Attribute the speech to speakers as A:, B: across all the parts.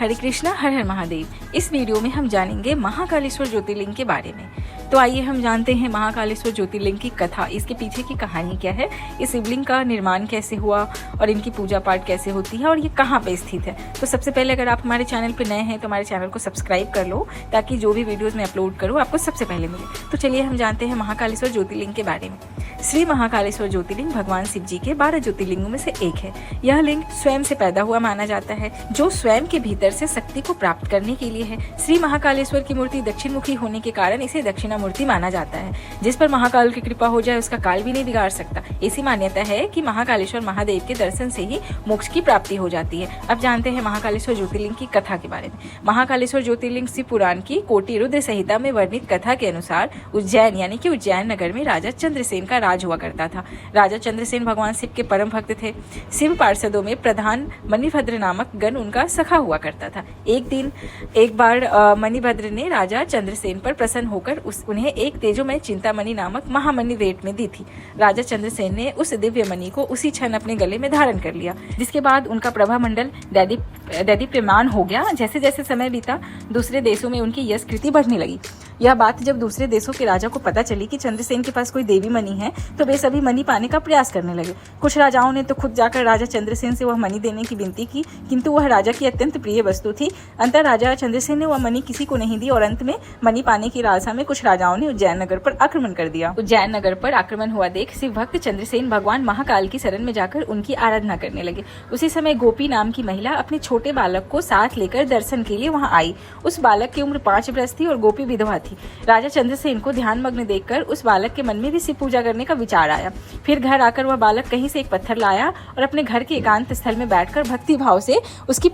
A: हरे कृष्णा, हर हर महादेव। इस वीडियो में हम जानेंगे महाकालेश्वर ज्योतिर्लिंग के बारे में। तो आइए हम जानते हैं महाकालेश्वर ज्योतिर्लिंग की कथा, इसके पीछे की कहानी क्या है, इस शिवलिंग का निर्माण कैसे हुआ और इनकी पूजा पाठ कैसे होती है और ये कहाँ पे स्थित है। तो सबसे पहले अगर आप हमारे चैनल पर नए हैं तो हमारे चैनल को सब्सक्राइब कर लो ताकि जो भी वीडियोज़ मैं अपलोड करूँ आपको सबसे पहले मिले। तो चलिए हम जानते हैं महाकालेश्वर ज्योतिर्लिंग के बारे में। श्री महाकालेश्वर ज्योतिर्लिंग भगवान शिव जी के 12 ज्योतिर्लिंगों में से एक है। यह लिंग स्वयं से पैदा हुआ माना जाता है, जो स्वयं के भीतर से शक्ति को प्राप्त करने के लिए है। श्री महाकालेश्वर की मूर्ति दक्षिण मुखी होने के कारण इसे दक्षिणामूर्ति माना जाता है। जिस पर महाकाल की कृपा हो जाए उसका काल भी नहीं बिगाड़ सकता। ऐसी मान्यता है कि महाकालेश्वर महादेव के दर्शन से ही मोक्ष की प्राप्ति हो जाती है। अब जानते हैं महाकालेश्वर ज्योतिर्लिंग की कथा के बारे में। महाकालेश्वर ज्योतिर्लिंग शिव पुराण की कोटि रुद्र संहिता में वर्णित कथा के अनुसार उज्जैन यानी कि उज्जैन नगर में राजा चंद्रसेन का राज हुआ करता था। राजा चंद्रसेन भगवान शिव के परम भक्त थे। शिव पार्षदों में प्रधान मणिभद्र नामक गण उनका सखा हुआ करता था। एक बार मणिभद्र ने राजा चंद्रसेन पर प्रसन्न होकर उन्हें एक तेजोमय चिंतामणि नामक महामणि भेंट में दी थी। राजा चंद्रसेन ने उस दिव्य मणि को उसी क्षण अपने गले में धारण कर लिया, जिसके बाद उनका प्रभा मंडल दैदीप्यमान हो गया। जैसे जैसे समय बीता दूसरे देशों में उनकी यश कृति बढ़ने लगी। यह बात जब दूसरे देशों के राजा को पता चली कि चंद्रसेन के पास कोई देवी मणि है तो वे सभी मणि पाने का प्रयास करने लगे। कुछ राजाओं ने तो खुद जाकर राजा चंद्रसेन से वह मणि देने की विनती की, किंतु वह राजा की अत्यंत प्रिय वस्तु थी। अंतर राजा चंद्रसेन ने वह मणि किसी को नहीं दी और अंत में मणि पाने की लालसा में कुछ राजाओं ने उज्जैन नगर पर आक्रमण कर दिया। उज्जैन नगर पर आक्रमण हुआ देख शिव भक्त चंद्रसेन भगवान महाकाल की शरण में जाकर उनकी आराधना करने लगे। उसी समय गोपी नाम की महिला अपने छोटे बालक को साथ लेकर दर्शन के लिए वहां आई। उस बालक की उम्र 5 वर्ष थी और गोपी विधवा थी। राजा चंद्रसेन को ध्यान मग्न देखकर उस बालक के मन में भी शिव पूजा करने का विचार आया। फिर घर आकर वह बालक कहीं से एक पत्थर लाया और अपने घर के एकांत स्थल में बैठकर भक्ति भाव से उसकी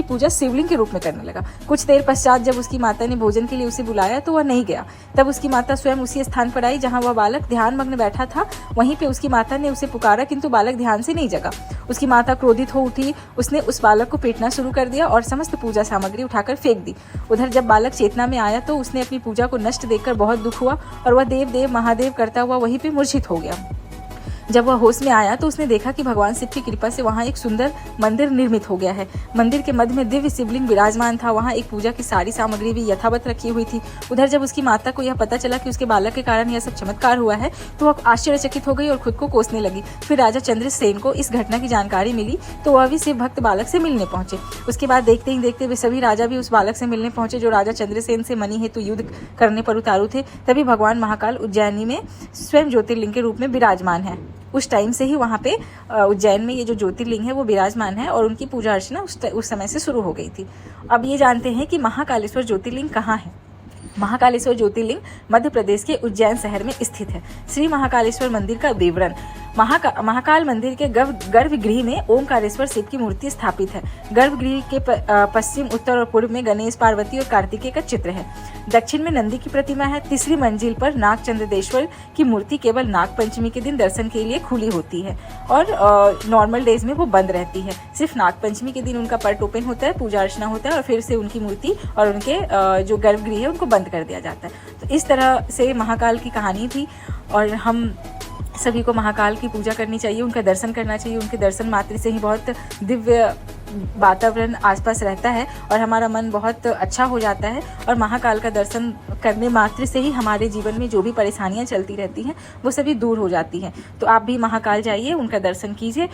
A: पूजा शिवलिंग के रूप में करने लगा। कुछ देर पश्चात जब उसकी माता ने भोजन के लिए उसे बुलाया तो वह नहीं गया। तब उसकी माता स्वयं उसी स्थान पर आई जहाँ वह बालक ध्यान मग्न बैठा था। वहीं पे उसकी माता ने उसे पुकारा, किंतु बालक ध्यान से नहीं जगा। उसकी माता क्रोधित हो उठी। उसने उस बालक को पीटना शुरू कर दिया और समस्त पूजा सामग्री उठाकर फेंक दी। उधर जब बालक चेतना में आया तो उसने अपनी पूजा को नष्ट देखकर बहुत दुख हुआ और वह देव देव महादेव करता हुआ वहीं पे मूर्छित हो गया। जब वह होश में आया तो उसने देखा कि भगवान शिव की कृपा से वहाँ एक सुंदर मंदिर निर्मित हो गया है। मंदिर के मध्य में दिव्य शिवलिंग विराजमान था। वहाँ एक पूजा की सारी सामग्री भी यथावत रखी हुई थी। उधर जब उसकी माता को यह पता चला कि उसके बालक के कारण यह सब चमत्कार हुआ है तो वह आश्चर्यचकित हो गई और खुद को कोसने लगी। फिर राजा चंद्रसेन को इस घटना की जानकारी मिली तो वह भी शिव भक्त बालक से मिलने पहुंचे। उसके बाद देखते ही देखते वे सभी राजा भी उस बालक से मिलने पहुंचे जो राजा चंद्रसेन से मणि हेतु युद्ध करने पर उतारू थे। तभी भगवान महाकाल उज्जैनी में स्वयं ज्योतिर्लिंग के रूप में विराजमान है। उस टाइम से ही वहाँ पे उज्जैन में ये जो ज्योतिर्लिंग है वो विराजमान है और उनकी पूजा अर्चना उस समय से शुरू हो गई थी। अब ये जानते हैं कि महाकालेश्वर ज्योतिर्लिंग कहाँ है। महाकालेश्वर ज्योतिर्लिंग मध्य प्रदेश के उज्जैन शहर में स्थित है। श्री महाकालेश्वर मंदिर का विवरण। महाकाल मंदिर के गर्भगृह में ओमकारेश्वर शिव की मूर्ति स्थापित है। गर्भगृह के पश्चिम, उत्तर और पूर्व में गणेश, पार्वती और कार्तिकेय का चित्र है। दक्षिण में नंदी की प्रतिमा है। तीसरी मंजिल पर नागचंद्रेश्वर की मूर्ति केवल नाग पंचमी के दिन दर्शन के लिए खुली होती है और नॉर्मल डेज में वो बंद रहती है। सिर्फ नाग पंचमी के दिन उनका पट ओपन होता है, पूजा अर्चना होता है और फिर से उनकी मूर्ति और उनके जो गर्भगृह है उनको बंद कर दिया जाता है। तो इस तरह से महाकाल की कहानी थी और हम सभी को महाकाल की पूजा करनी चाहिए, उनका दर्शन करना चाहिए। उनके दर्शन मात्र से ही बहुत दिव्य वातावरण आसपास रहता है और हमारा मन बहुत अच्छा हो जाता है और महाकाल का दर्शन करने मात्र से ही हमारे जीवन में जो भी परेशानियां चलती रहती हैं वो सभी दूर हो जाती हैं। तो आप भी महाकाल जाइए, उनका दर्शन कीजिए।